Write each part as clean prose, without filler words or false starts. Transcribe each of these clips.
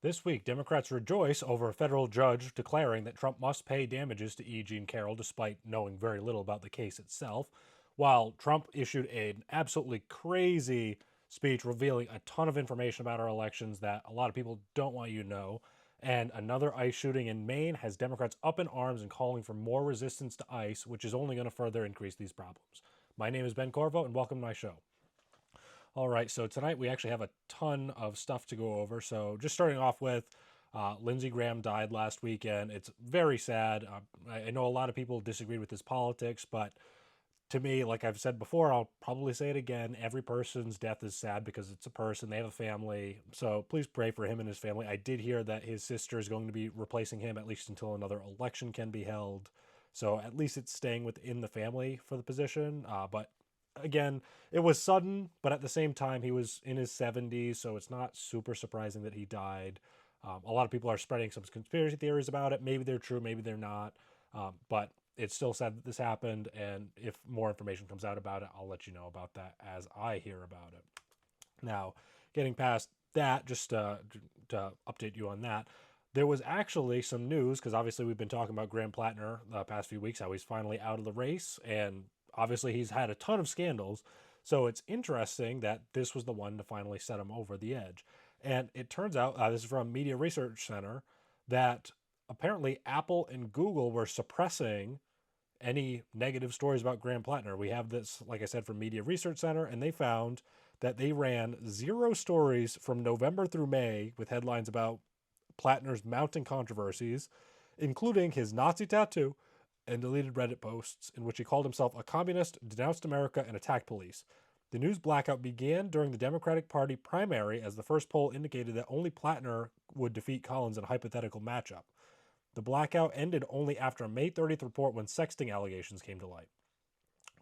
This week, Democrats rejoice over a federal judge declaring that Trump must pay damages to E. Jean Carroll despite knowing very little about the case itself, while Trump issued an absolutely crazy speech revealing a ton of information about our elections that a lot of people don't want you to know. And another ICE shooting in Maine has Democrats up in arms and calling for more resistance to ICE, which is only going to further increase these problems. My name is Ben Corriveau, and welcome to my show. All right, so tonight we actually have a ton of stuff to go over. So just starting off with Lindsey Graham died last weekend. It's very sad. I know a lot of people disagreed with his politics, but to me, like I've said before, I'll probably say it again. Every person's death is sad because it's a person, they have a family. So please pray for him and his family. I did hear that his sister is going to be replacing him at least until another election can be held. So at least it's staying within the family for the position. But again, it was sudden, but at the same time, he was in his 70s, so it's not super surprising that he died. A lot of people are spreading some conspiracy theories about it. Maybe they're true, maybe they're not. But it's still sad that this happened, and if more information comes out about it, I'll let you know about that as I hear about it. Now, getting past that, just to update you on that, there was actually some news because obviously we've been talking about Graham Platner the past few weeks, how he's finally out of the race, and obviously he's had a ton of scandals. So it's interesting that this was the one to finally set him over the edge. And it turns out, this is from Media Research Center, that apparently Apple and Google were suppressing any negative stories about Graham Platner. We have this, like I said, from Media Research Center, and they found that they ran 0 stories from November through May with headlines about Platner's mounting controversies, including his Nazi tattoo and deleted Reddit posts in which he called himself a communist, denounced America, and attacked police. The news blackout began during the Democratic Party primary as the first poll indicated that only Platner would defeat Collins in a hypothetical matchup. The blackout ended only after a May 30th report when sexting allegations came to light.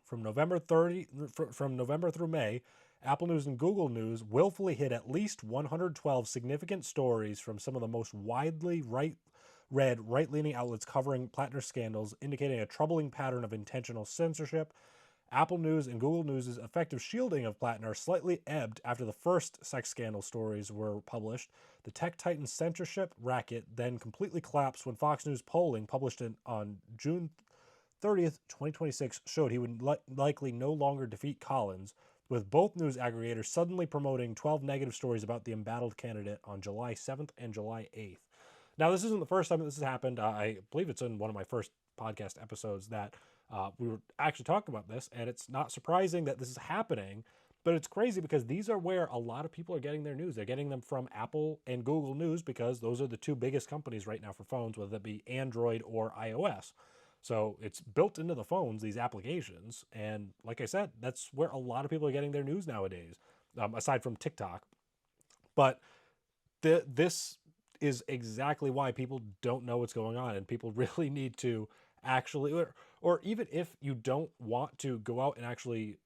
From November through May, Apple News and Google News willfully hid at least 112 significant stories from some of the most widely read right-leaning outlets covering Plattner's scandals, indicating a troubling pattern of intentional censorship. Apple News and Google News' effective shielding of Platner slightly ebbed after the first sex scandal stories were published. The tech titan's censorship racket then completely collapsed when Fox News polling published on June 30th, 2026, showed he would likely no longer defeat Collins, with both news aggregators suddenly promoting 12 negative stories about the embattled candidate on July 7th and July 8th. Now, this isn't the first time that this has happened. I believe it's in one of my first podcast episodes that we were actually talking about this, and it's not surprising that this is happening, but it's crazy because these are where a lot of people are getting their news. They're getting them from Apple and Google News because those are the two biggest companies right now for phones, whether it be Android or iOS. So it's built into the phones, these applications. And like I said, that's where a lot of people are getting their news nowadays, aside from TikTok. But this is exactly why people don't know what's going on. And people really need to actually, or even if you don't want to go out and actually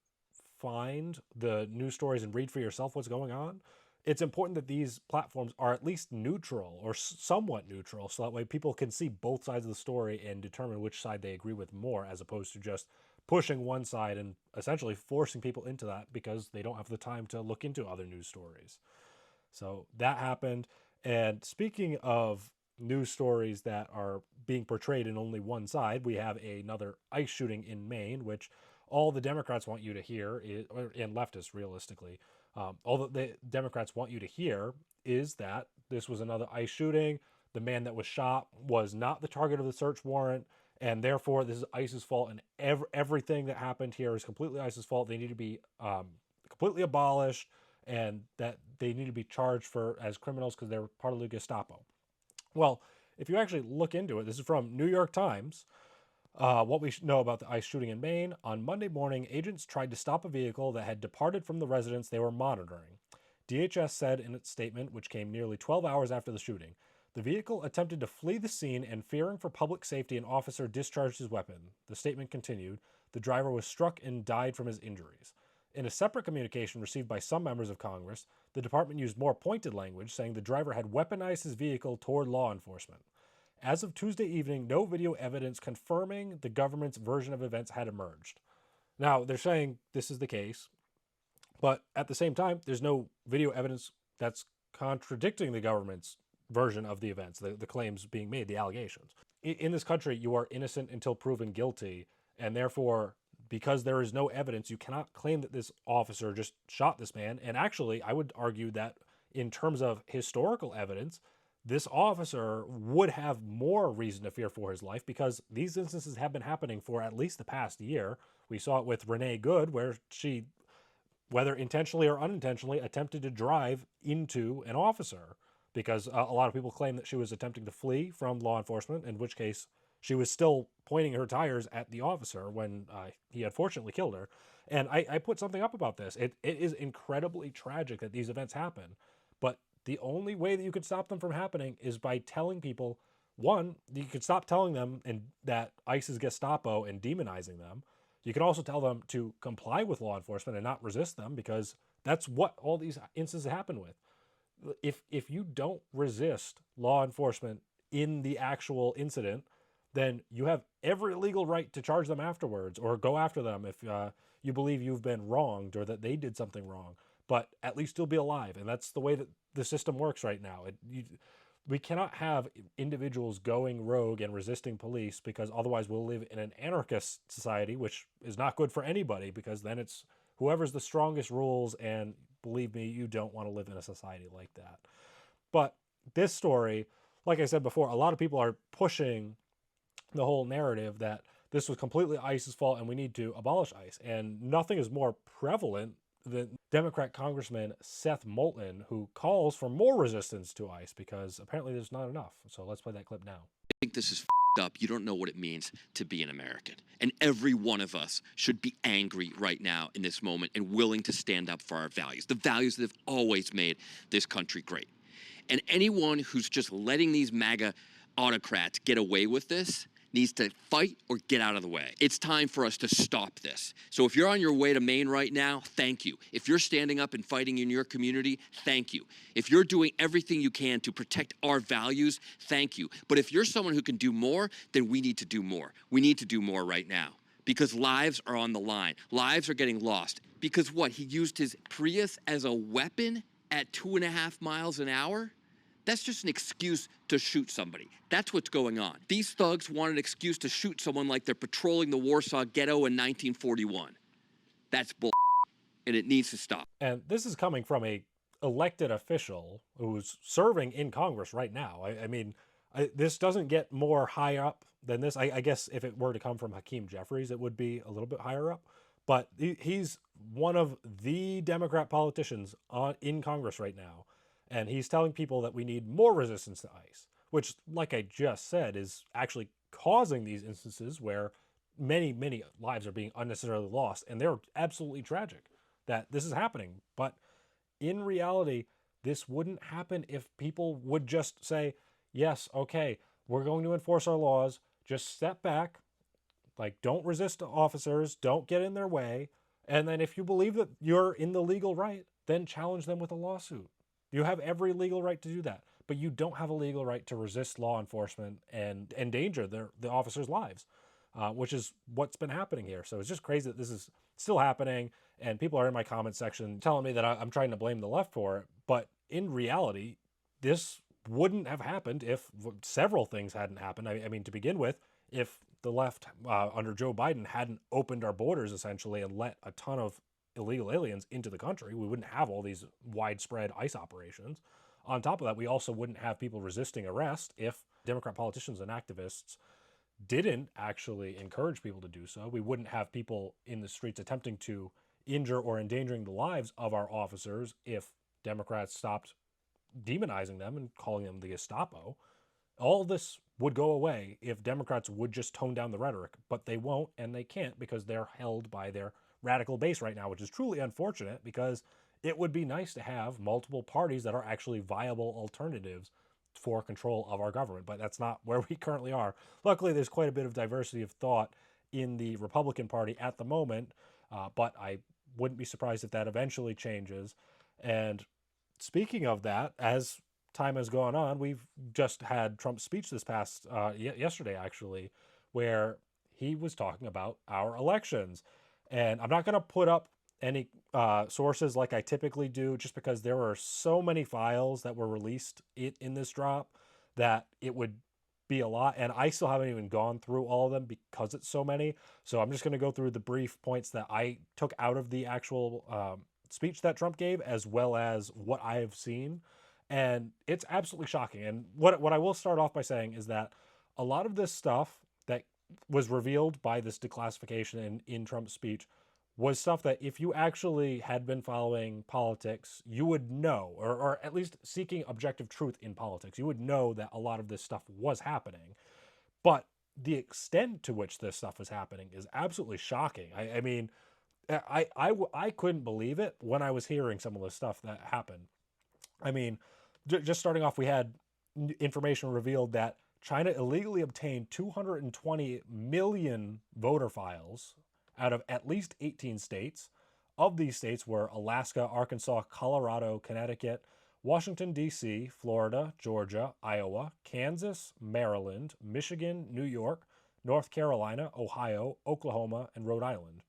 find the news stories and read for yourself what's going on, it's important that these platforms are at least neutral or somewhat neutral so that way people can see both sides of the story and determine which side they agree with more, as opposed to just pushing one side and essentially forcing people into that because they don't have the time to look into other news stories. So that happened. And speaking of news stories that are being portrayed in only one side, we have another ICE shooting in Maine, which all the Democrats want you to hear, and leftists realistically, all that the Democrats want you to hear is that this was another ICE shooting. The man that was shot was not the target of the search warrant, and therefore this is ICE's fault, and everything that happened here is completely ICE's fault. They need to be completely abolished, and that they need to be charged for as criminals because they're part of the Gestapo. Well, if you actually look into it, this is from New York Times. What we know about the ICE shooting in Maine. On Monday morning, agents tried to stop a vehicle that had departed from the residence they were monitoring. DHS said in its statement, which came nearly 12 hours after the shooting, the vehicle attempted to flee the scene and, fearing for public safety, an officer discharged his weapon. The statement continued, the driver was struck and died from his injuries. In a separate communication received by some members of Congress, the department used more pointed language, saying the driver had weaponized his vehicle toward law enforcement. As of Tuesday evening, no video evidence confirming the government's version of events had emerged. Now, they're saying this is the case, but at the same time, there's no video evidence that's contradicting the government's version of the events, the claims being made, the allegations. In this country, you are innocent until proven guilty, and therefore, because there is no evidence, you cannot claim that this officer just shot this man. And actually, I would argue that in terms of historical evidence, this officer would have more reason to fear for his life, because these instances have been happening for at least the past year. We saw it with Renee Good, where she, whether intentionally or unintentionally, attempted to drive into an officer, because a lot of people claim that she was attempting to flee from law enforcement, in which case she was still pointing her tires at the officer when he unfortunately killed her. And I put something up about this. It is incredibly tragic that these events happen, but the only way that you could stop them from happening is by telling people, one, you could stop telling them and that ICE is Gestapo and demonizing them. You can also tell them to comply with law enforcement and not resist them, because that's what all these instances happen with. If you don't resist law enforcement in the actual incident, then you have every legal right to charge them afterwards or go after them if you believe you've been wronged or that they did something wrong. But at least you'll be alive, and that's the way that the system works right now. We cannot have individuals going rogue and resisting police, because otherwise we'll live in an anarchist society, which is not good for anybody, because then it's whoever's the strongest rules, and believe me, you don't want to live in a society like that. But this story, like I said before, a lot of people are pushing the whole narrative that this was completely ICE's fault and we need to abolish ICE. And nothing is more prevalent than Democrat Congressman Seth Moulton, who calls for more resistance to ICE because apparently there's not enough. So let's play that clip now. I think this is up. You don't know what it means to be an American. And every one of us should be angry right now in this moment and willing to stand up for our values, the values that have always made this country great. And anyone who's just letting these MAGA autocrats get away with this needs to fight or get out of the way. It's time for us to stop this. So if you're on your way to Maine right now, thank you. If you're standing up and fighting in your community, thank you. If you're doing everything you can to protect our values, thank you. But if you're someone who can do more, then we need to do more. We need to do more right now, because lives are on the line. Lives are getting lost. Because what? He used his Prius as a weapon at 2.5 miles an hour? That's just an excuse to shoot somebody. That's what's going on. These thugs want an excuse to shoot someone like they're patrolling the Warsaw Ghetto in 1941. That's bull, and it needs to stop. And this is coming from a elected official who's serving in Congress right now. This doesn't get more high up than this. I guess if it were to come from Hakeem Jeffries, it would be a little bit higher up. But he's one of the Democrat politicians in Congress right now. And he's telling people that we need more resistance to ICE, which, like I just said, is actually causing these instances where many, many lives are being unnecessarily lost. And they're absolutely tragic that this is happening. But in reality, this wouldn't happen if people would just say, yes, okay, we're going to enforce our laws. Just step back. Like, don't resist officers. Don't get in their way. And then if you believe that you're in the legal right, then challenge them with a lawsuit. You have every legal right to do that, but you don't have a legal right to resist law enforcement and endanger the officers' lives, which is what's been happening here. So it's just crazy that this is still happening, and people are in my comment section telling me that I'm trying to blame the left for it. But in reality, this wouldn't have happened if several things hadn't happened. I mean, to begin with, if the left under Joe Biden hadn't opened our borders essentially and let a ton of illegal aliens into the country, we wouldn't have all these widespread ICE operations. On top of that, we also wouldn't have people resisting arrest if Democrat politicians and activists didn't actually encourage people to do so. We wouldn't have people in the streets attempting to injure or endangering the lives of our officers if Democrats stopped demonizing them and calling them the Gestapo. All this would go away if Democrats would just tone down the rhetoric, but they won't, and they can't, because they're held by their radical base right now, which is truly unfortunate, because it would be nice to have multiple parties that are actually viable alternatives for control of our government, but that's not where we currently are. Luckily, there's quite a bit of diversity of thought in the Republican Party at the moment, but I wouldn't be surprised if that eventually changes. And speaking of that, as time has gone on, we've just had Trump's speech this past yesterday, actually, where he was talking about our elections. And I'm not going to put up any sources like I typically do, just because there are so many files that were released in this drop that it would be a lot. And I still haven't even gone through all of them because it's so many. So I'm just going to go through the brief points that I took out of the actual speech that Trump gave, as well as what I have seen. And it's absolutely shocking. And what I will start off by saying is that a lot of this stuff that was revealed by this declassification in Trump's speech was stuff that if you actually had been following politics, you would know, or at least seeking objective truth in politics, you would know that a lot of this stuff was happening. But the extent to which this stuff is happening is absolutely shocking. I mean, I couldn't believe it when I was hearing some of the stuff that happened. I mean, just starting off, we had information revealed that China illegally obtained 220 million voter files out of at least 18 states. Of these states were Alaska, Arkansas, Colorado, Connecticut, Washington, D.C., Florida, Georgia, Iowa, Kansas, Maryland, Michigan, New York, North Carolina, Ohio, Oklahoma, and Rhode Island.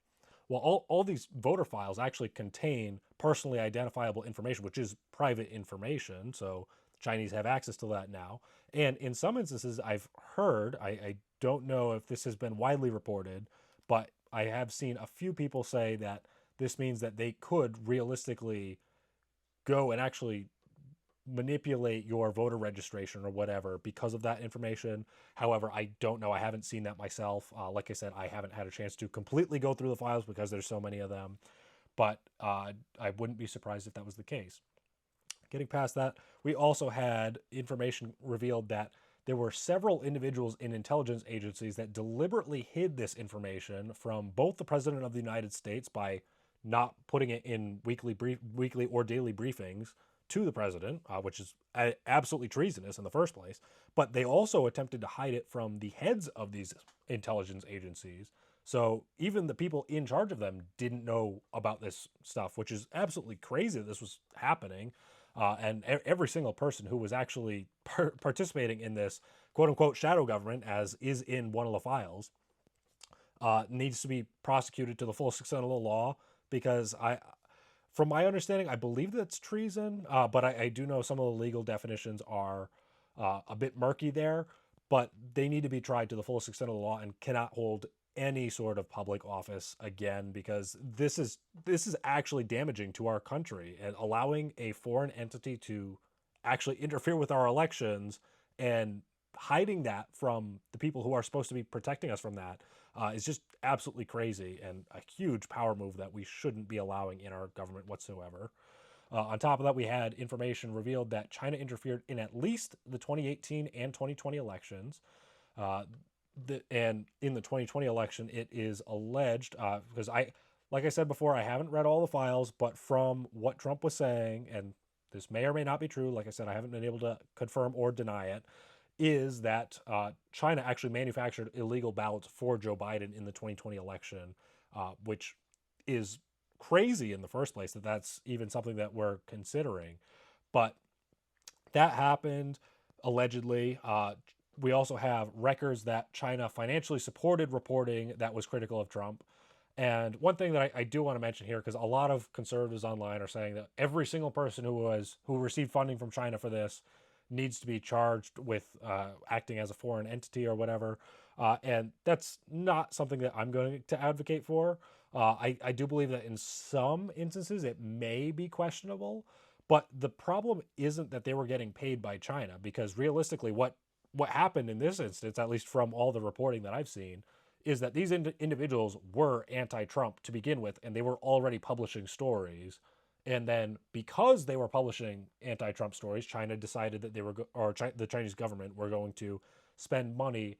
Well, all these voter files actually contain personally identifiable information, which is private information. So Chinese have access to that now. And in some instances, I've heard, I don't know if this has been widely reported, but I have seen a few people say that this means that they could realistically go and actually manipulate your voter registration or whatever because of that information. However, I don't know. I haven't seen that myself. Like I said, I haven't had a chance to completely go through the files because there's so many of them. But I wouldn't be surprised if that was the case. Getting past that, we also had information revealed that there were several individuals in intelligence agencies that deliberately hid this information from both the President of the United States by not putting it in weekly or daily briefings to the president, which is absolutely treasonous in the first place. But they also attempted to hide it from the heads of these intelligence agencies. So even the people in charge of them didn't know about this stuff, which is absolutely crazy that this was happening. And every single person who was actually participating in this quote unquote shadow government, as is in one of the files, needs to be prosecuted to the fullest extent of the law. Because from my understanding, I believe that's treason, but I do know some of the legal definitions are a bit murky there. But they need to be tried to the fullest extent of the law and cannot hold any sort of public office again, because this is actually damaging to our country, and allowing a foreign entity to actually interfere with our elections and hiding that from the people who are supposed to be protecting us from that is just absolutely crazy and a huge power move that we shouldn't be allowing in our government whatsoever. On top of that, we had information revealed that China interfered in at least the 2018 and 2020 elections. And in the 2020 election, it is alleged, because like I said before, I haven't read all the files, but from what Trump was saying, and this may or may not be true, like I said, I haven't been able to confirm or deny it, is that China actually manufactured illegal ballots for Joe Biden in the 2020 election, which is crazy in the first place that that's even something that we're considering. But that happened allegedly. We also have records that China financially supported reporting that was critical of Trump. And one thing that I do want to mention here, because a lot of conservatives online are saying that every single person who received funding from China for this needs to be charged with acting as a foreign entity or whatever. And that's not something that I'm going to advocate for. I do believe that in some instances it may be questionable, but the problem isn't that they were getting paid by China, because realistically what happened in this instance, at least from all the reporting that I've seen, is that these individuals were anti-Trump to begin with, and they were already publishing stories. And then because they were publishing anti-Trump stories, China decided that the Chinese government were going to spend money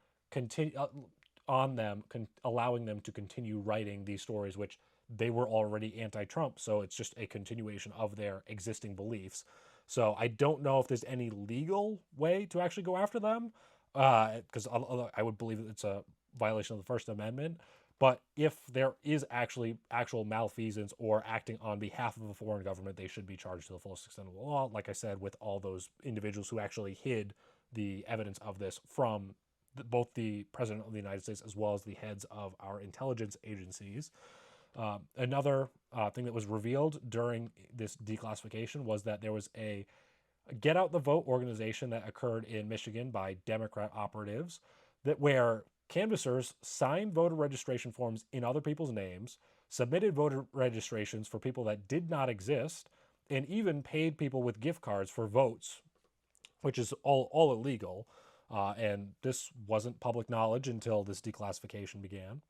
on them, allowing them to continue writing these stories, which they were already anti-Trump. So it's just a continuation of their existing beliefs. So I don't know if there's any legal way to actually go after them, because I would believe that it's a violation of the First Amendment. But if there is actual malfeasance or acting on behalf of a foreign government, they should be charged to the fullest extent of the law, like I said, with all those individuals who actually hid the evidence of this from both the President of the United States as well as the heads of our intelligence agencies. Another thing that was revealed during this declassification was that there was a Get Out the Vote organization that occurred in Michigan by Democrat operatives that where canvassers signed voter registration forms in other people's names, submitted voter registrations for people that did not exist, and even paid people with gift cards for votes, which is all illegal. And this wasn't public knowledge until this declassification began.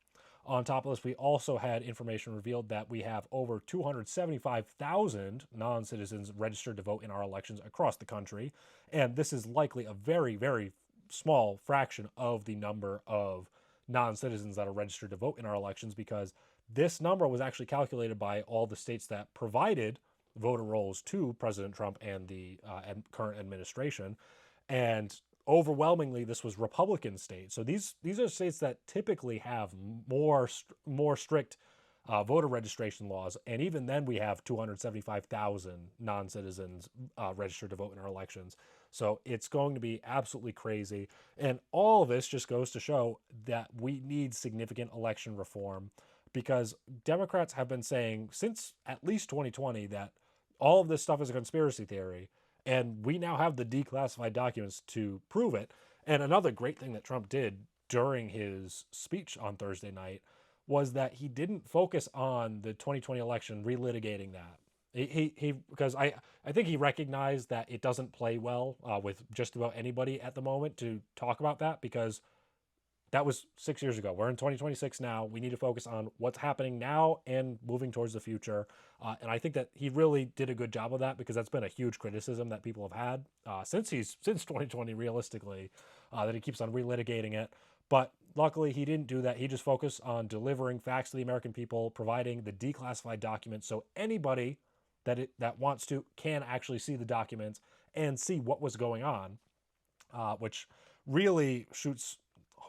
On top of this, we also had information revealed that we have over 275,000 non-citizens registered to vote in our elections across the country. And this is likely a very, very small fraction of the number of non-citizens that are registered to vote in our elections, because this number was actually calculated by all the states that provided voter rolls to President Trump and the current administration. And overwhelmingly, this was Republican states. So these are states that typically have more strict voter registration laws. And even then, we have 275,000 non-citizens registered to vote in our elections. So it's going to be absolutely crazy. And all of this just goes to show that we need significant election reform, because Democrats have been saying since at least 2020 that all of this stuff is a conspiracy theory. And we now have the declassified documents to prove it. And another great thing that Trump did during his speech on Thursday night was that he didn't focus on the 2020 election relitigating that. He because I think he recognized that it doesn't play well with just about anybody at the moment to talk about that, because that was 6 years ago. We're in 2026 now. We need to focus on what's happening now and moving towards the future. And I think that he really did a good job of that, because that's been a huge criticism that people have had since 2020, realistically, that he keeps on relitigating it. But luckily, he didn't do that. He just focused on delivering facts to the American people, providing the declassified documents, so anybody that wants to can actually see the documents and see what was going on, which really shoots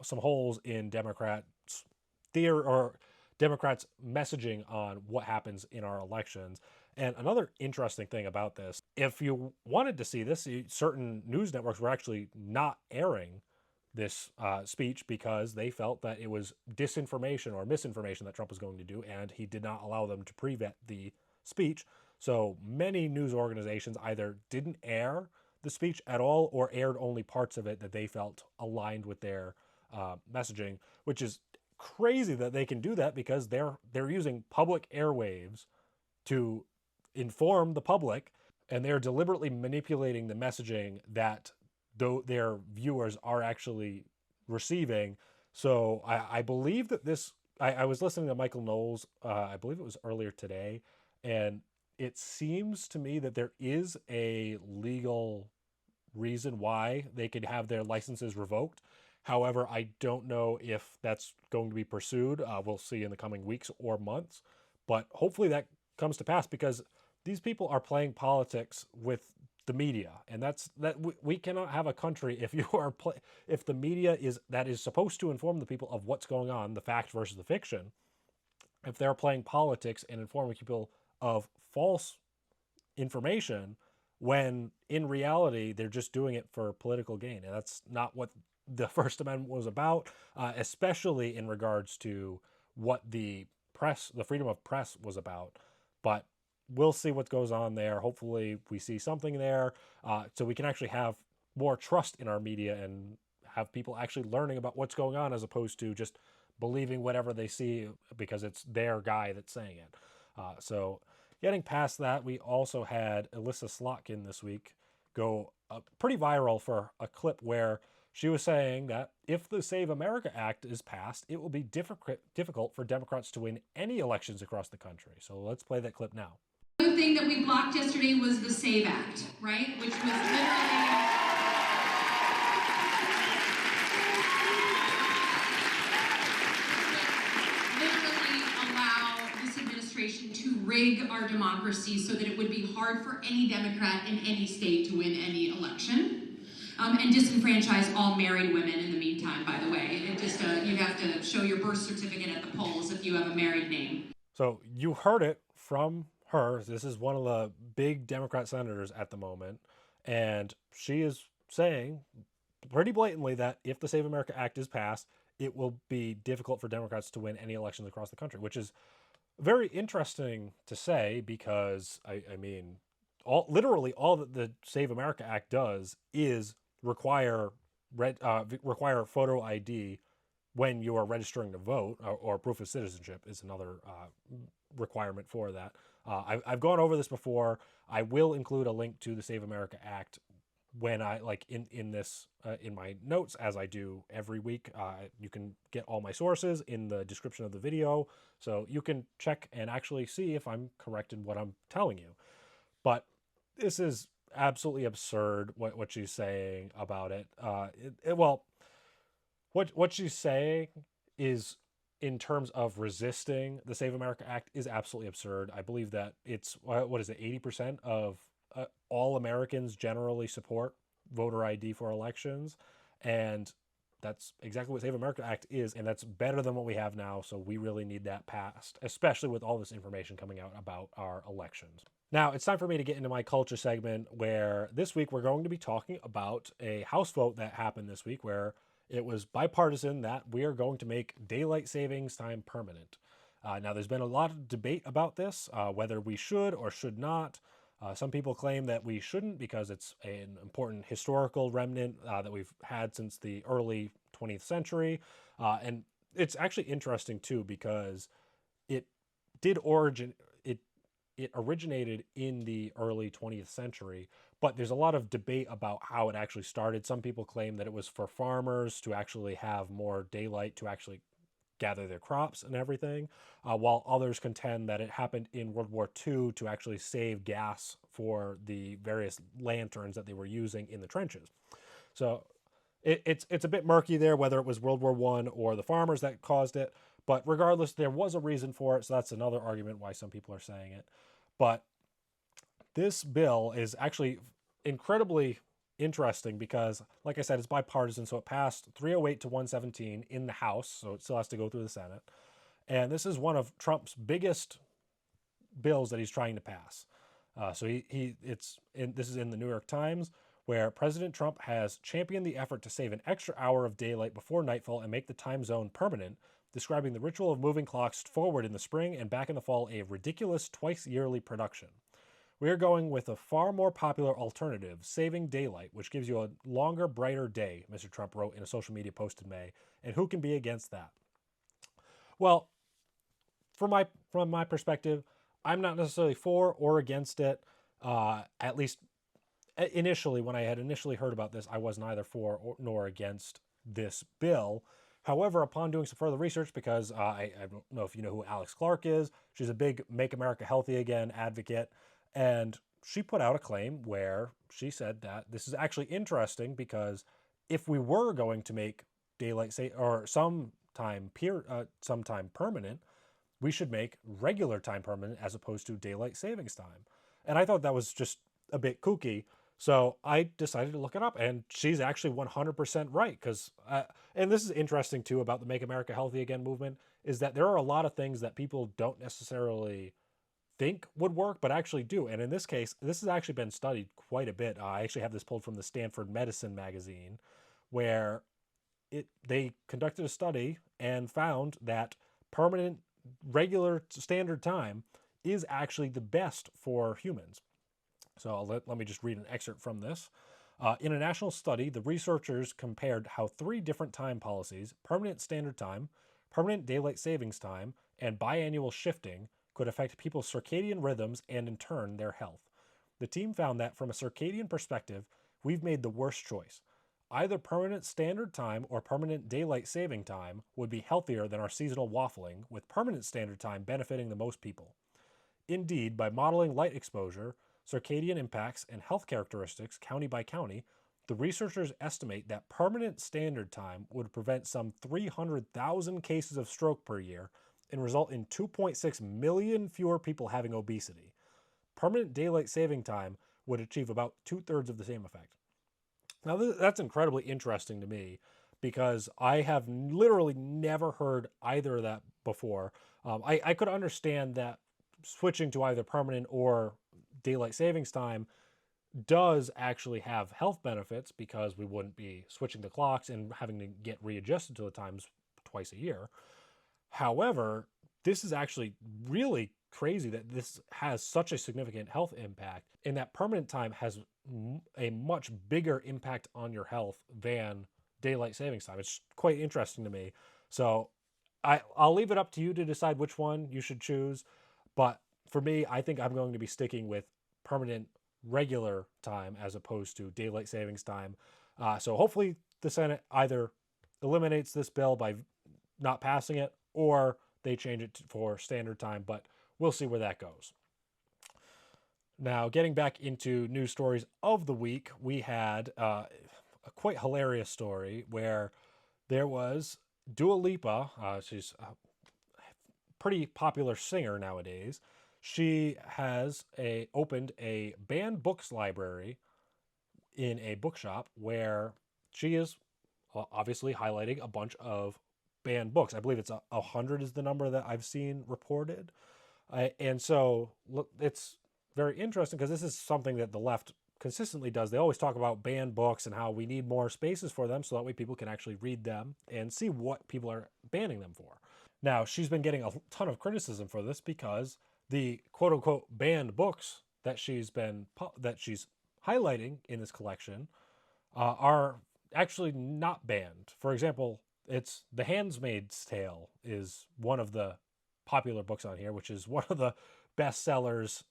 some holes in Democrats' theory or Democrats' messaging on what happens in our elections. And another interesting thing about this, if you wanted to see this, certain news networks were actually not airing this speech because they felt that it was disinformation or misinformation that Trump was going to do, and he did not allow them to pre-vet the speech. So many news organizations either didn't air the speech at all or aired only parts of it that they felt aligned with their messaging, which is crazy that they can do that, because they're using public airwaves to inform the public, and they're deliberately manipulating the messaging that their viewers are actually receiving. So I believe that this, I was listening to Michael Knowles, I believe it was earlier today, and it seems to me that there is a legal reason why they could have their licenses revoked. However, I don't know if that's going to be pursued. We'll see in the coming weeks or months, but hopefully that comes to pass, because these people are playing politics with the media, and we cannot have a country if if the media that is supposed to inform the people of what's going on, the fact versus the fiction, if they're playing politics and informing people of false information, when in reality they're just doing it for political gain. And that's not what the First Amendment was about, especially in regards to what the freedom of press was about. But we'll see what goes on there. Hopefully we see something there, so we can actually have more trust in our media and have people actually learning about what's going on, as opposed to just believing whatever they see because it's their guy that's saying it. So getting past that, we also had Elissa Slotkin this week go pretty viral for a clip where she was saying that if the Save America Act is passed, it will be difficult for Democrats to win any elections across the country. So let's play that clip now. Another thing that we blocked yesterday was the SAVE Act, right? Which was literally allow this administration to rig our democracy so that it would be hard for any Democrat in any state to win any election. And disenfranchise all married women in the meantime, by the way. It just, you have to show your birth certificate at the polls if you have a married name. So you heard it from her. This is one of the big Democrat senators at the moment. And she is saying pretty blatantly that if the Save America Act is passed, it will be difficult for Democrats to win any elections across the country, which is very interesting to say because, I mean, literally all that the Save America Act does is require require photo ID when you are registering to vote, or proof of citizenship is another requirement for that. I've gone over this before. I will include a link to the Save America Act when I in this in my notes, as I do every week. You can get all my sources in the description of the video, so you can check and actually see if I'm correct in what I'm telling you. But this is absolutely absurd what she's saying about it. Well, what she's saying is, in terms of resisting the Save America Act, is absolutely absurd. I believe that it's, what is it, 80% of all Americans generally support voter ID for elections, and that's exactly what Save America Act is, and that's better than what we have now, so we really need that passed, especially with all this information coming out about our elections. Now, it's time for me to get into my culture segment, where this week we're going to be talking about a House vote that happened this week, where it was bipartisan that we are going to make daylight savings time permanent. Now, there's been a lot of debate about this, whether we should or should not. Some people claim that we shouldn't because it's an important historical remnant that we've had since the early 20th century. And it's actually interesting, too, because it did it originated in the early 20th century, but there's a lot of debate about how it actually started. Some people claim that it was for farmers to actually have more daylight to actually gather their crops and everything, while others contend that it happened in World War II to actually save gas for the various lanterns that they were using in the trenches. So it's a bit murky there, whether it was World War I or the farmers that caused it. But regardless, there was a reason for it, so that's another argument why some people are saying it. But this bill is actually incredibly interesting because, like I said, it's bipartisan, so it passed 308 to 117 in the House, so it still has to go through the Senate. And this is one of Trump's biggest bills that he's trying to pass. So this is in the New York Times, where President Trump has championed the effort to save an extra hour of daylight before nightfall and make the time zone permanent, describing the ritual of moving clocks forward in the spring and back in the fall a ridiculous twice-yearly production. We are going with a far more popular alternative, saving daylight, which gives you a longer, brighter day, Mr. Trump wrote in a social media post in May, and who can be against that? Well, from my perspective, I'm not necessarily for or against it. At least initially, when I had initially heard about this, I was neither for nor against this bill. However, upon doing some further research, because I don't know if you know who Alex Clark is, she's a big Make America Healthy Again advocate, and she put out a claim where she said that this is actually interesting because if we were going to make daylight sometime permanent, we should make regular time permanent as opposed to daylight savings time. And I thought that was just a bit kooky. So I decided to look it up, and she's actually 100% right. Because, and this is interesting too about the Make America Healthy Again movement, is that there are a lot of things that people don't necessarily think would work, but actually do. And in this case, this has actually been studied quite a bit. I actually have this pulled from the Stanford Medicine magazine, where they conducted a study and found that permanent, regular, standard time is actually the best for humans. So let me just read an excerpt from this. In a national study, the researchers compared how 3 different time policies, permanent standard time, permanent daylight savings time, and biannual shifting, could affect people's circadian rhythms and, in turn, their health. The team found that, from a circadian perspective, we've made the worst choice. Either permanent standard time or permanent daylight saving time would be healthier than our seasonal waffling, with permanent standard time benefiting the most people. Indeed, by modeling light exposure, circadian impacts, and health characteristics county by county, the researchers estimate that permanent standard time would prevent some 300,000 cases of stroke per year and result in 2.6 million fewer people having obesity. Permanent daylight saving time would achieve about 2/3 of the same effect. Now, that's incredibly interesting to me because I have literally never heard either of that before. I could understand that switching to either permanent or daylight savings time does actually have health benefits because we wouldn't be switching the clocks and having to get readjusted to the times twice a year. However, this is actually really crazy that this has such a significant health impact, and that permanent time has a much bigger impact on your health than daylight savings time. It's quite interesting to me. So I'll leave it up to you to decide which one you should choose. But for me, I think I'm going to be sticking with permanent regular time as opposed to daylight savings time. So hopefully the Senate either eliminates this bill by not passing it, or they change it for standard time, but we'll see where that goes. Now, getting back into news stories of the week, we had a quite hilarious story where there was Dua Lipa. She's a pretty popular singer nowadays. She has opened a banned books library in a bookshop where she is obviously highlighting a bunch of banned books. I believe it's 100 is the number that I've seen reported. And so it's very interesting because this is something that the left consistently does. They always talk about banned books and how we need more spaces for them so that way people can actually read them and see what people are banning them for. Now, she's been getting a ton of criticism for this because the quote unquote banned books that she's highlighting in this collection are actually not banned. For example, it's The Handmaid's Tale is one of the popular books on here, which is one of the best sellers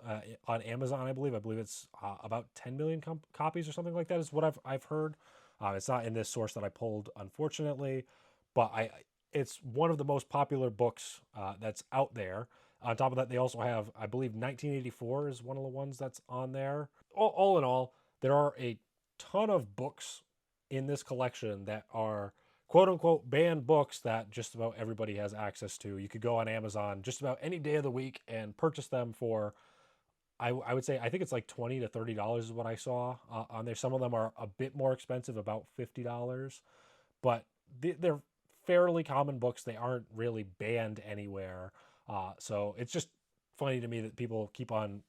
on Amazon, I believe. I believe it's about 10 million copies or something like that is what I've heard. It's not in this source that I pulled, unfortunately, but it's one of the most popular books that's out there. On top of that, they also have, I believe, 1984 is one of the ones that's on there. All in all, there are a ton of books in this collection that are quote unquote banned books that just about everybody has access to. You could go on Amazon just about any day of the week and purchase them for, I would say, I think it's like $20 to $30 is what I saw on there. Some of them are a bit more expensive, about $50, but they're fairly common books. They aren't really banned anywhere. So it's just funny to me that people keep on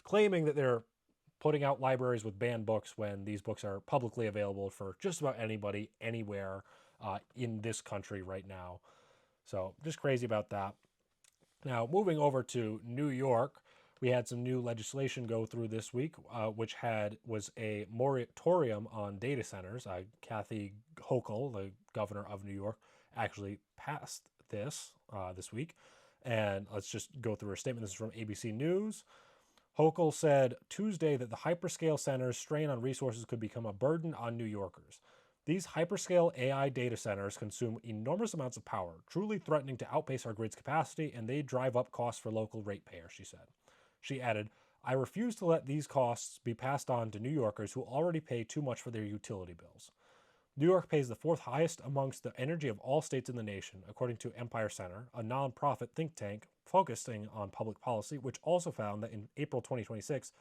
claiming that they're putting out libraries with banned books when these books are publicly available for just about anybody, anywhere in this country right now. So just crazy about that. Now, moving over to New York, we had some new legislation go through this week, which was a moratorium on data centers. Kathy Hochul, the governor of New York, actually passed this week. And let's just go through her statement. This is from ABC News. Hochul said Tuesday that the hyperscale centers' strain on resources could become a burden on New Yorkers. These hyperscale AI data centers consume enormous amounts of power, truly threatening to outpace our grid's capacity, and they drive up costs for local ratepayers, she said. She added, I refuse to let these costs be passed on to New Yorkers who already pay too much for their utility bills. New York pays the fourth highest amongst the energy of all states in the nation, according to Empire Center, a nonprofit think tank focusing on public policy, which also found that in April 2026,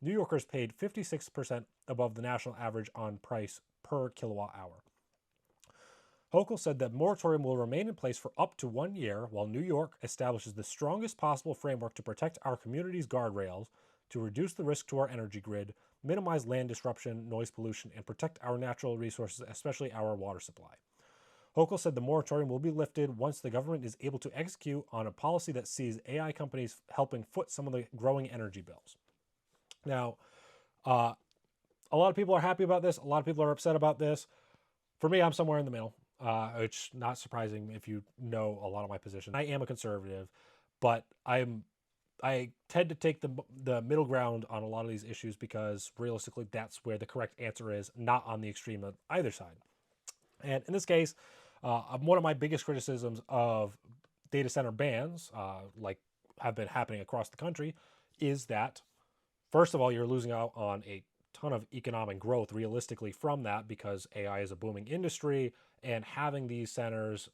New Yorkers paid 56% above the national average on price per kilowatt hour. Hochul said that moratorium will remain in place for up to 1 year while New York establishes the strongest possible framework to protect our community's guardrails, to reduce the risk to our energy grid, minimize land disruption, noise pollution, and protect our natural resources, especially our water supply. Hochul said the moratorium will be lifted once the government is able to execute on a policy that sees AI companies helping foot some of the growing energy bills. Now, a lot of people are happy about this. A lot of people are upset about this. For me, I'm somewhere in the middle, which is not surprising if you know a lot of my position. I am a conservative, but I tend to take the middle ground on a lot of these issues because realistically, that's where the correct answer is, not on the extreme of either side. And in this case, one of my biggest criticisms of data center bans, like have been happening across the country, is that, first of all, you're losing out on a ton of economic growth realistically from that because AI is a booming industry, and having these centers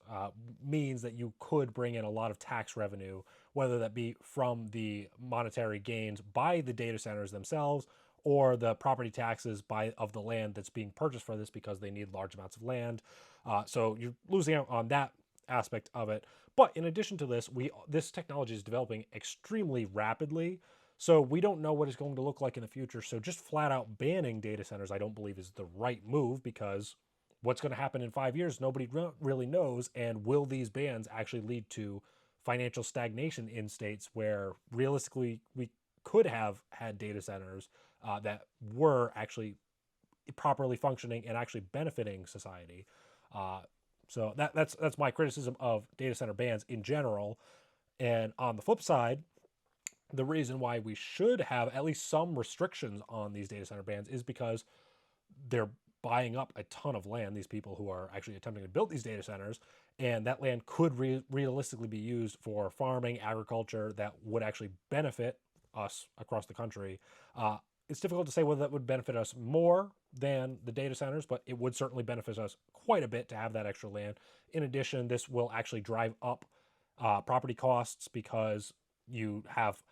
means that you could bring in a lot of tax revenue, whether that be from the monetary gains by the data centers themselves or the property taxes of the land that's being purchased for this because they need large amounts of land. So you're losing out on that aspect of it. But in addition to this, this technology is developing extremely rapidly. So we don't know what it's going to look like in the future. So just flat out banning data centers, I don't believe is the right move because what's going to happen in 5 years, nobody really knows. And will these bans actually lead to financial stagnation in states where realistically we could have had data centers that were actually properly functioning and actually benefiting society. So that's my criticism of data center bans in general. And on the flip side, the reason why we should have at least some restrictions on these data center bans is because they're buying up a ton of land, these people who are actually attempting to build these data centers, and that land could realistically be used for farming, agriculture that would actually benefit us across the country. It's difficult to say whether that would benefit us more than the data centers, but it would certainly benefit us quite a bit to have that extra land. In addition, this will actually drive up property costs because you have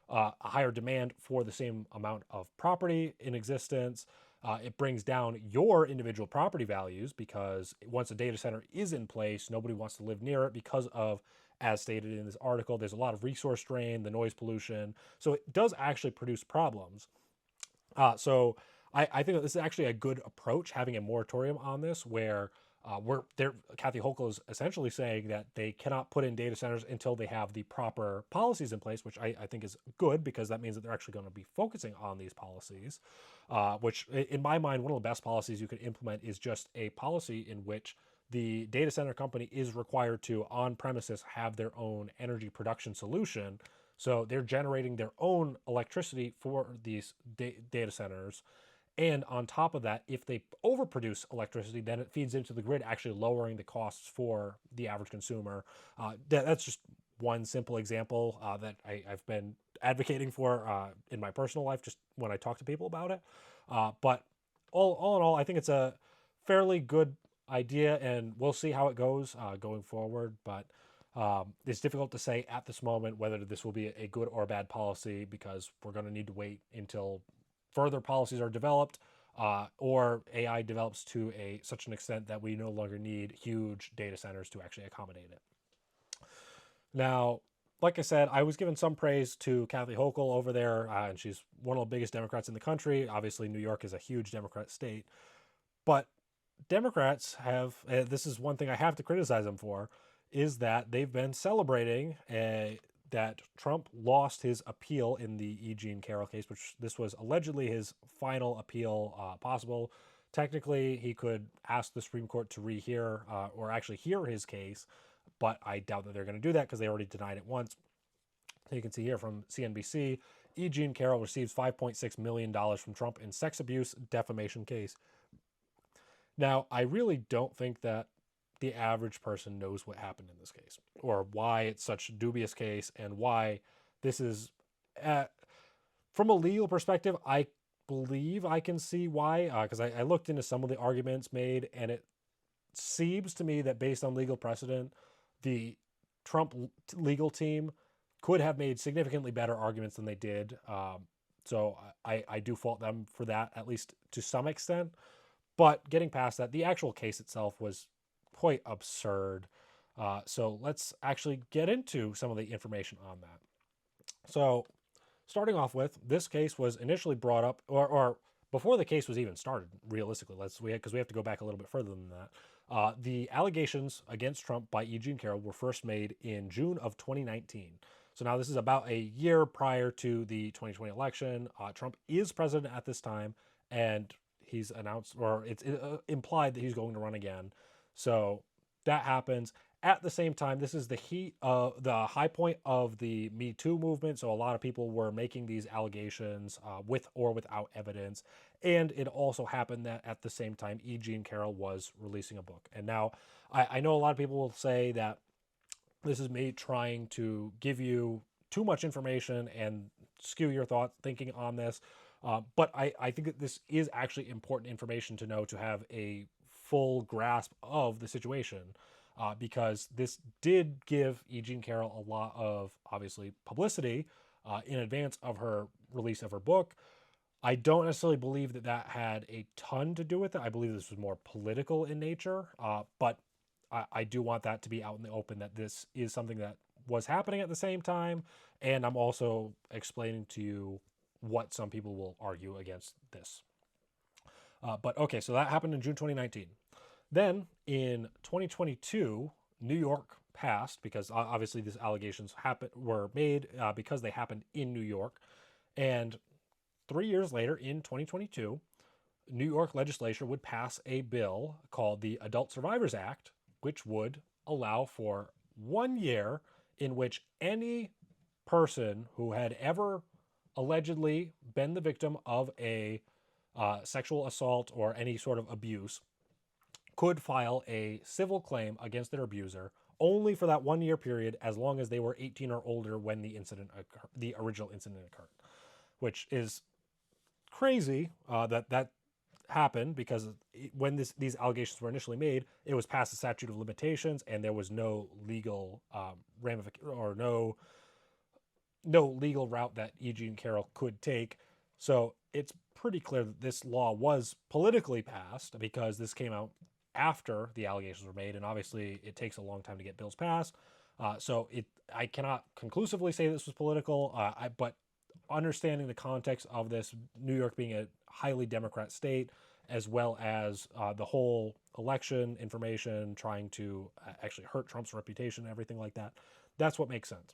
a higher demand for the same amount of property in existence. It brings down your individual property values because once a data center is in place, nobody wants to live near it because of, as stated in this article, there's a lot of resource drain, the noise pollution. So it does actually produce problems. So I think that this is actually a good approach, having a moratorium on this, where Kathy Hochul is essentially saying that they cannot put in data centers until they have the proper policies in place, which I think is good because that means that they're actually going to be focusing on these policies, which in my mind, one of the best policies you could implement is just a policy in which the data center company is required to, on premises, have their own energy production solution. So they're generating their own electricity for these data centers. And on top of that, if they overproduce electricity, then it feeds into the grid, actually lowering the costs for the average consumer. That's just one simple example that I've been advocating for in my personal life, just when I talk to people about it. But all in all, I think it's a fairly good idea, and we'll see how it goes going forward. But it's difficult to say at this moment whether this will be a good or bad policy because we're going to need to wait until further policies are developed or AI develops to such an extent that we no longer need huge data centers to actually accommodate it. Now, like I said, I was giving some praise to Kathy Hochul over there, and she's one of the biggest Democrats in the country. Obviously, New York is a huge Democrat state. But Democrats have, this is one thing I have to criticize them for, is that they've been celebrating that Trump lost his appeal in the E Jean Carroll case, which this was allegedly his final appeal possible. Technically, he could ask the Supreme Court to rehear or actually hear his case, but I doubt that they're going to do that because they already denied it once. You can see here from CNBC, E Jean Carroll receives $5.6 million from Trump in sex abuse defamation case. Now, I really don't think that the average person knows what happened in this case or why it's such a dubious case and why this is, from a legal perspective, I believe I can see why, because I looked into some of the arguments made, and it seems to me that based on legal precedent, the Trump legal team could have made significantly better arguments than they did. So I do fault them for that, at least to some extent. But getting past that, the actual case itself was quite absurd. So let's actually get into some of the information on that. So starting off with, this case was initially brought up, or before the case was even started, realistically, because we have to go back a little bit further than that. The allegations against Trump by E Jean Carroll were first made in June of 2019. So now this is about a year prior to the 2020 election. Trump is president at this time, and he's announced, or it's implied that he's going to run again. So that happens. At the same time, this is the high point of the Me Too movement. So a lot of people were making these allegations with or without evidence. And it also happened that at the same time, E Jean Carroll was releasing a book. And now I know a lot of people will say that this is me trying to give you too much information and skew your thinking on this. But I think that this is actually important information to know to have a full grasp of the situation, because this did give E Jean Carroll a lot of, obviously, publicity in advance of her release of her book. I don't necessarily believe that that had a ton to do with it. I believe this was more political in nature, but I do want that to be out in the open, that this is something that was happening at the same time, and I'm also explaining to you what some people will argue against this. But okay, so that happened in June 2019. Then in 2022, New York passed because obviously these allegations were made because they happened in New York. And 3 years later, in 2022, New York legislature would pass a bill called the Adult Survivors Act, which would allow for 1 year in which any person who had ever allegedly been the victim of a sexual assault or any sort of abuse could file a civil claim against their abuser only for that 1 year period, as long as they were 18 or older when the original incident occurred, which is crazy that happened, because when these allegations were initially made, it was past the statute of limitations, and there was no legal ramification or no legal route that E Jean Carroll could take. So it's pretty clear that this law was politically passed, because this came out after the allegations were made, and obviously it takes a long time to get bills passed. So I cannot conclusively say this was political, but understanding the context of this, New York being a highly Democrat state, as well as the whole election information trying to actually hurt Trump's reputation and everything like that, that's what makes sense.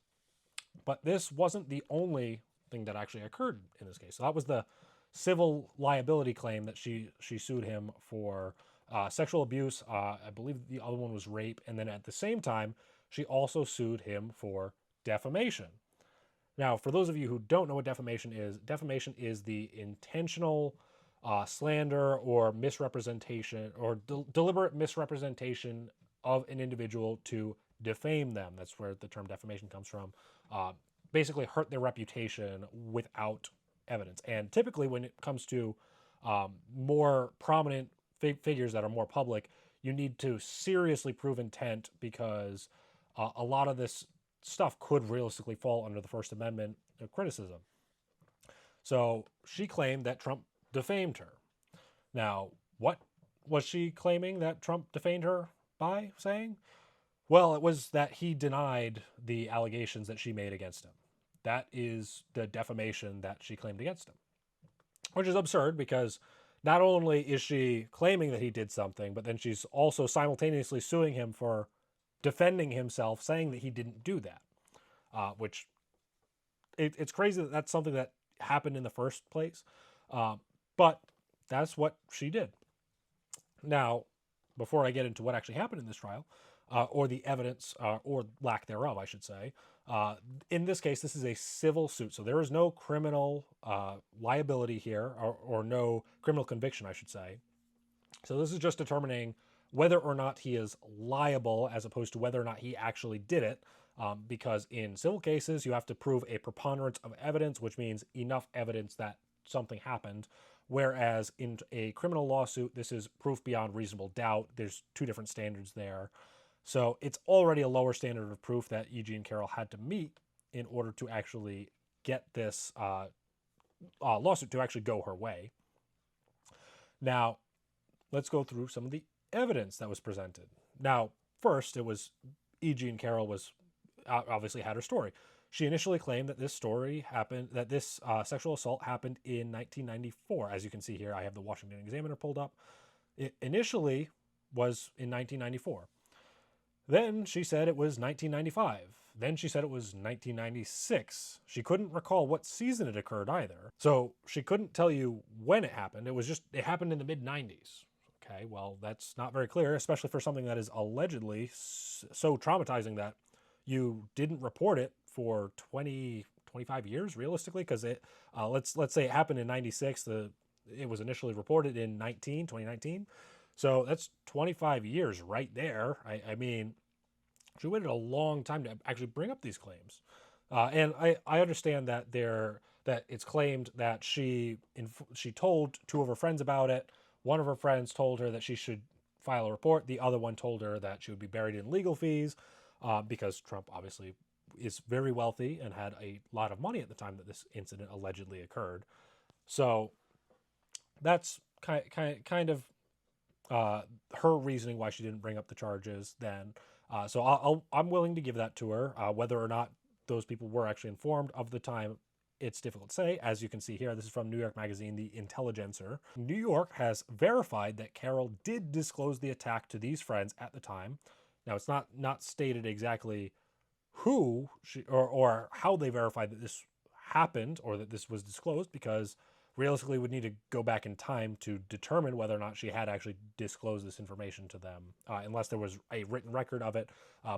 But this wasn't the only thing that actually occurred in this case. So that was the civil liability claim that she sued him for sexual abuse. I believe the other one was rape. And then at the same time, she also sued him for defamation. Now, for those of you who don't know what defamation is the intentional slander or misrepresentation or deliberate misrepresentation of an individual to defame them. That's where the term defamation comes from. Basically hurt their reputation without evidence. And typically when it comes to more prominent figures that are more public, you need to seriously prove intent, because a lot of this stuff could realistically fall under the First Amendment criticism. So she claimed that Trump defamed her. Now, what was she claiming that Trump defamed her by saying? Well, it was that he denied the allegations that she made against him. That is the defamation that she claimed against him, which is absurd, because not only is she claiming that he did something, but then she's also simultaneously suing him for defending himself, saying that he didn't do that, which it's crazy that that's something that happened in the first place. But that's what she did. Now, before I get into what actually happened in this trial, or the evidence, or lack thereof, I should say, in this case, this is a civil suit. So there is no criminal liability here, or no criminal conviction, I should say. So this is just determining whether or not he is liable, as opposed to whether or not he actually did it. Because in civil cases, you have to prove a preponderance of evidence, which means enough evidence that something happened. Whereas in a criminal lawsuit, this is proof beyond reasonable doubt. There's two different standards there. So it's already a lower standard of proof that E Jean Carroll had to meet in order to actually get this lawsuit to actually go her way. Now, let's go through some of the evidence that was presented. Now, first, it was E Jean Carroll was obviously had her story. She initially claimed that this story happened, that this sexual assault happened in 1994. As you can see here, I have the Washington Examiner pulled up. It initially was in 1994. Then she said it was 1995. Then she said it was 1996. She couldn't recall what season it occurred either. So she couldn't tell you when it happened. It happened in the mid-90s. Okay, well, that's not very clear, especially for something that is allegedly so traumatizing that you didn't report it for 25 years, realistically, because let's say it happened in 96. It was initially reported in 2019. So that's 25 years right there. I mean, she waited a long time to actually bring up these claims. And I understand that it's claimed that she told two of her friends about it. One of her friends told her that she should file a report. The other one told her that she would be buried in legal fees, because Trump obviously is very wealthy and had a lot of money at the time that this incident allegedly occurred. So that's kind of her reasoning why she didn't bring up the charges then. So I'm willing to give that to her. Whether or not those people were actually informed of the time, it's difficult to say. As you can see here, this is from New York Magazine, The Intelligencer. New York has verified that Carroll did disclose the attack to these friends at the time. Now, it's not stated exactly who she or how they verified that this happened or that this was disclosed, because realistically would need to go back in time to determine whether or not she had actually disclosed this information to them, unless there was a written record of it.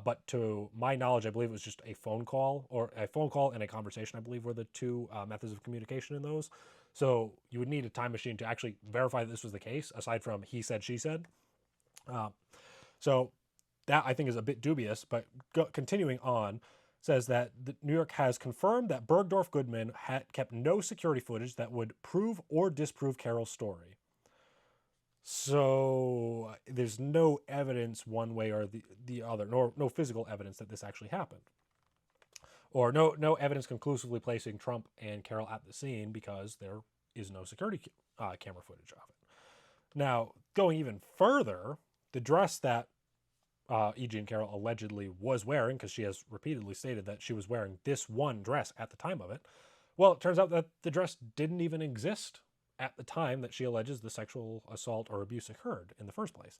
But to my knowledge, I believe it was just a phone call and a conversation, I believe, were the two methods of communication in those. So you would need a time machine to actually verify that this was the case, aside from he said, she said. So that I think is a bit dubious, but continuing on, says that New York has confirmed that Bergdorf Goodman had kept no security footage that would prove or disprove Carroll's story. So there's no evidence one way or the other, nor no physical evidence that this actually happened. Or no evidence conclusively placing Trump and Carroll at the scene, because there is no security camera footage of it. Now, going even further, the dress that E. Jean Carroll allegedly was wearing, because she has repeatedly stated that she was wearing this one dress at the time of it. Well, it turns out that the dress didn't even exist at the time that she alleges the sexual assault or abuse occurred in the first place.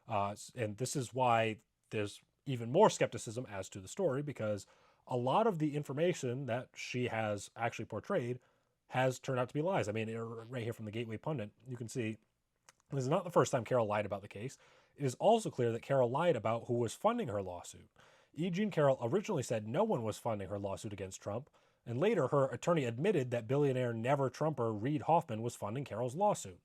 And this is why there's even more skepticism as to the story, because a lot of the information that she has actually portrayed has turned out to be lies. I mean, right here from the Gateway Pundit, you can see this is not the first time Carroll lied about the case. It is also clear that Carroll lied about who was funding her lawsuit. E. Jean Carroll originally said no one was funding her lawsuit against Trump, and later her attorney admitted that billionaire never-Trumper Reid Hoffman was funding Carroll's lawsuit.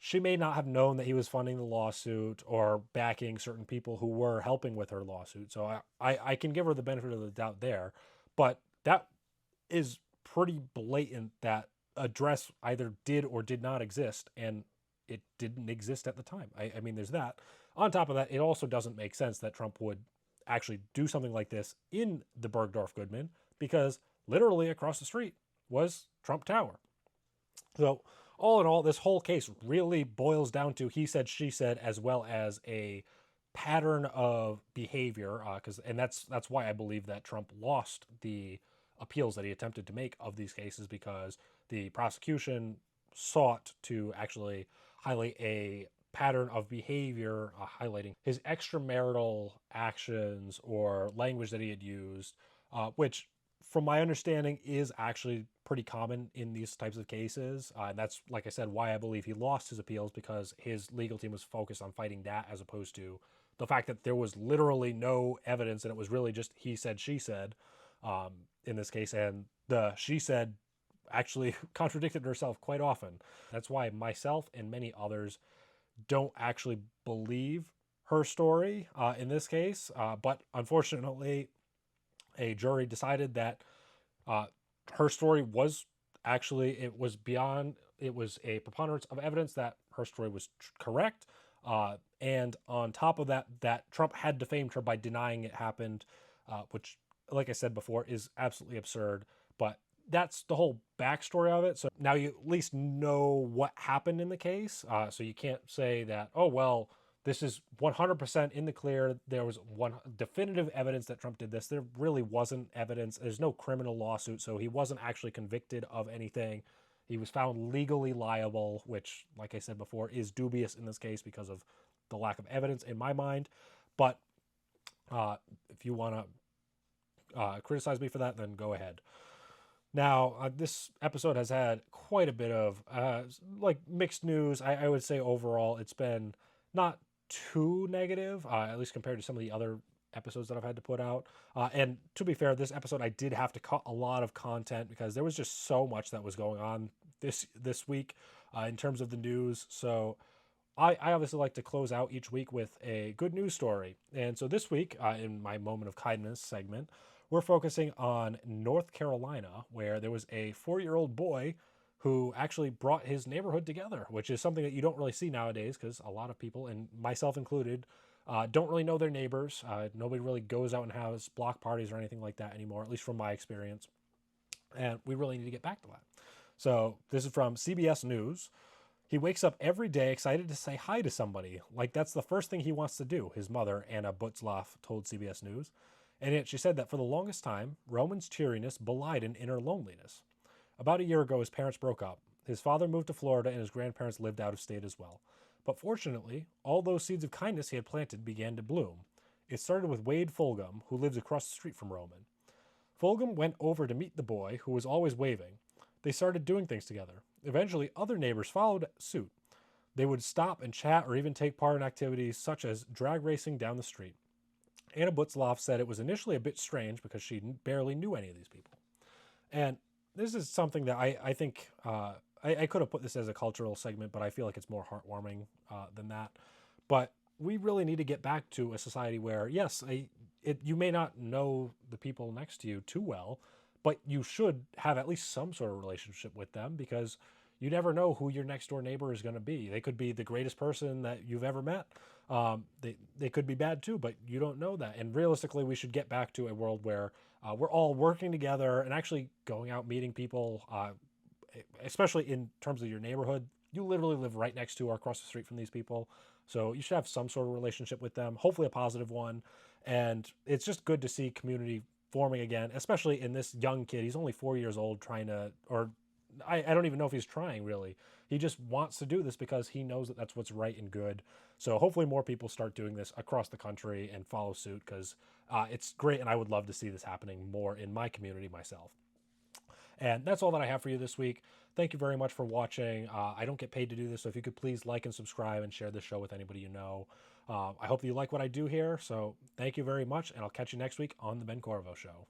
She may not have known that he was funding the lawsuit or backing certain people who were helping with her lawsuit, so I can give her the benefit of the doubt there, but that is pretty blatant that a dress either did or did not exist, and it didn't exist at the time. I mean, there's that. On top of that, it also doesn't make sense that Trump would actually do something like this in the Bergdorf Goodman, because literally across the street was Trump Tower. So all in all, this whole case really boils down to he said, she said, as well as a pattern of behavior. And that's why I believe that Trump lost the appeals that he attempted to make of these cases, because the prosecution sought to actually highlight a pattern of behavior, highlighting his extramarital actions or language that he had used, which, from my understanding, is actually pretty common in these types of cases. And that's, like I said, why I believe he lost his appeals, because his legal team was focused on fighting that as opposed to the fact that there was literally no evidence and it was really just he said, she said in this case. And the she said actually contradicted herself quite often. That's why myself and many others don't actually believe her story in this case. But unfortunately, a jury decided that her story was actually, it was a preponderance of evidence that her story was correct. And on top of that, that Trump had defamed her by denying it happened, which, like I said before, is absolutely absurd. But that's the whole backstory of it. So now you at least know what happened in the case. So you can't say that, oh, well, this is 100% in the clear. There was one definitive evidence that Trump did this. There really wasn't evidence. There's no criminal lawsuit, so he wasn't actually convicted of anything. He was found legally liable, which, like I said before, is dubious in this case because of the lack of evidence in my mind. But if you want to criticize me for that, then go ahead. Now, this episode has had quite a bit of mixed news. I would say overall it's been not too negative, at least compared to some of the other episodes that I've had to put out. And to be fair, this episode I did have to cut a lot of content because there was just so much that was going on this week in terms of the news. So I obviously like to close out each week with a good news story. And so this week, in my Moment of Kindness segment, we're focusing on North Carolina, where there was a 4-year-old boy who actually brought his neighborhood together, which is something that you don't really see nowadays because a lot of people, and myself included, don't really know their neighbors. Nobody really goes out and has block parties or anything like that anymore, at least from my experience. And we really need to get back to that. So this is from CBS News. He wakes up every day excited to say hi to somebody. Like that's the first thing he wants to do, his mother, Anna Butzloff, told CBS News. And yet she said that for the longest time, Roman's cheeriness belied an inner loneliness. About a year ago, his parents broke up. His father moved to Florida and his grandparents lived out of state as well. But fortunately, all those seeds of kindness he had planted began to bloom. It started with Wade Fulgham, who lives across the street from Roman. Fulgham went over to meet the boy, who was always waving. They started doing things together. Eventually, other neighbors followed suit. They would stop and chat or even take part in activities such as drag racing down the street. Anna Butzloff said it was initially a bit strange because she barely knew any of these people. And this is something that I think I could have put this as a cultural segment, but I feel like it's more heartwarming than that. But we really need to get back to a society where, yes, you may not know the people next to you too well, but you should have at least some sort of relationship with them, because you never know who your next door neighbor is going to be. They could be the greatest person that you've ever met. They could be bad too, but you don't know that. And realistically, we should get back to a world where we're all working together and actually going out meeting people, especially in terms of your neighborhood. You literally live right next to or across the street from these people. So you should have some sort of relationship with them, hopefully a positive one. And it's just good to see community forming again, especially in this young kid. He's only 4 years old, trying to, or I don't even know if he's trying really. He just wants to do this because he knows that that's what's right and good. So hopefully more people start doing this across the country and follow suit, because it's great, and I would love to see this happening more in my community myself. And that's all that I have for you this week. Thank you very much for watching. I don't get paid to do this, so if you could please like and subscribe and share this show with anybody you know. I hope that you like what I do here. So thank you very much, and I'll catch you next week on The Ben Corriveau Show.